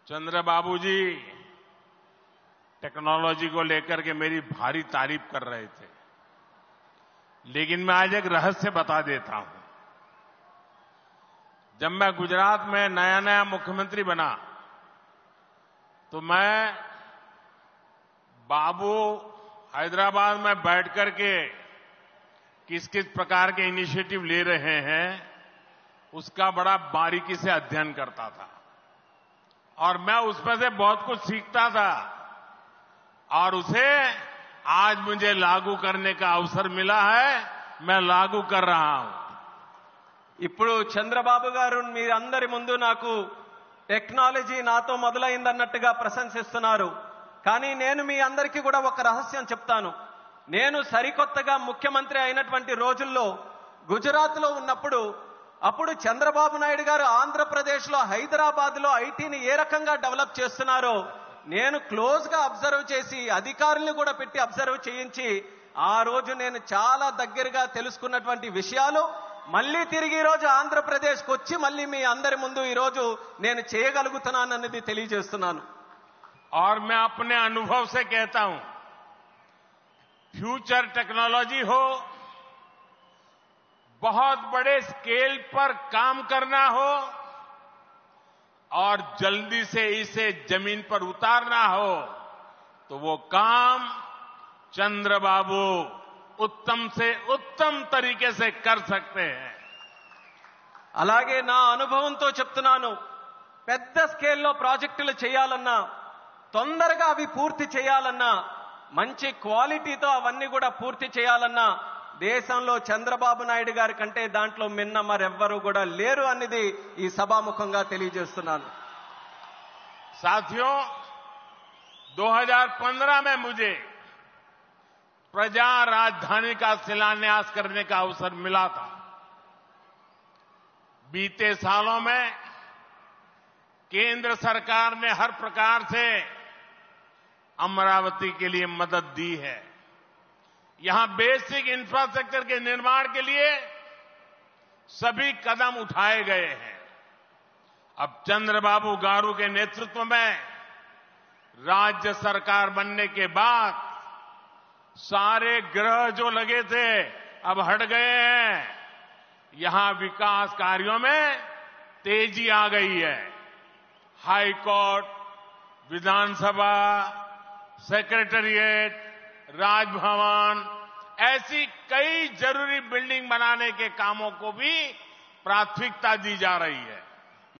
चंद्रबाबू जी technology को लेकर के मेरी भारी तारीफ कर रहे थे, लेकिन मैं आज एक रहस्य बता देता हूं। जब मैं गुजरात में नया नया मुख्यमंत्री बना तो मैं बाबू हैदराबाद में बैठ करके किस किस प्रकार के इनिशिएटिव ले रहे हैं उसका बड़ा बारीकी से अध्ययन करता था और मैं उसमें से बहुत कुछ सीखता था और उसे आज मुझे लागू करने का अवसर मिला है, मैं लागू कर रहा हूं। ఇప్పుడు చంద్రబాబు గారు మీరందరి ముందు నాకు టెక్నాలజీ నాతో మొదలైందన్నట్టుగా ప్రశంసిస్తున్నారు. కానీ నేను మీ అందరికీ కూడా ఒక రహస్యం చెప్తాను. నేను సరికొత్తగా ముఖ్యమంత్రి అయినటువంటి రోజుల్లో గుజరాత్లో ఉన్నప్పుడు అప్పుడు చంద్రబాబు నాయుడు గారు ఆంధ్రప్రదేశ్లో హైదరాబాద్లో ఐటీని ఏ రకంగా డెవలప్ చేస్తున్నారో నేను క్లోజ్గా అబ్జర్వ్ చేసి అధికారులను కూడా పెట్టి అబ్జర్వ్ చేయించి ఆ రోజు నేను చాలా దగ్గరగా తెలుసుకున్నటువంటి విషయాలు మళ్ళీ తిరిగి ఈ రోజు ఆంధ్రప్రదేశ్కి వచ్చి మళ్ళీ మీ అందరి ముందు ఈ రోజు నేను చేయగలుగుతున్నానన్నది తెలియజేస్తున్నాను. और मैं अपने अनुभव से कहता हूं, फ्यूचर टेक्नोलॉजी हो, बहुत बड़े स्केल पर काम करना हो और जल्दी से इसे जमीन पर उतारना हो तो वो काम चंद्रबाबू उत्तम से उत्तम तरीके से कर सकते हैं. అలాగే నా అనుభవంతో చెప్తున్నాను. పెద్ద స్కేల్లో ప్రాజెక్టులు చేయాలన్నా తొందరగా అవి పూర్తి చేయాలన్నా మంచి క్వాలిటీతో అవన్నీ కూడా పూర్తి చేయాలన్నా దేశంలో చంద్రబాబు నాయుడు గారి కంటే దాంట్లో మిన్న మరెవ్వరూ కూడా లేరు అన్నది ఈ సభాముఖంగా తెలియజేస్తున్నాను. साथियों, 2015 में मुझे प्रजा राजधानी का शिलान्यास करने का अवसर मिला था. बीते सालों में केंद्र सरकार ने हर प्रकार से अमरावती के लिए मदद दी है. यहां बेसिक इंफ्रास्ट्रक्चर के निर्माण के लिए सभी कदम उठाए गए हैं. अब चंद्रबाबू गारू के नेतृत्व में राज्य सरकार बनने के बाद सारे ग्रह जो लगे थे अब हट गए हैं. यहां विकास कार्यों में तेजी आ गई है. हाई कोर्ट, विधानसभा, सेक्रेटेरिएट, राजभवन, ऐसी कई जरूरी बिल्डिंग बनाने के कामों को भी प्राथमिकता दी जा रही है.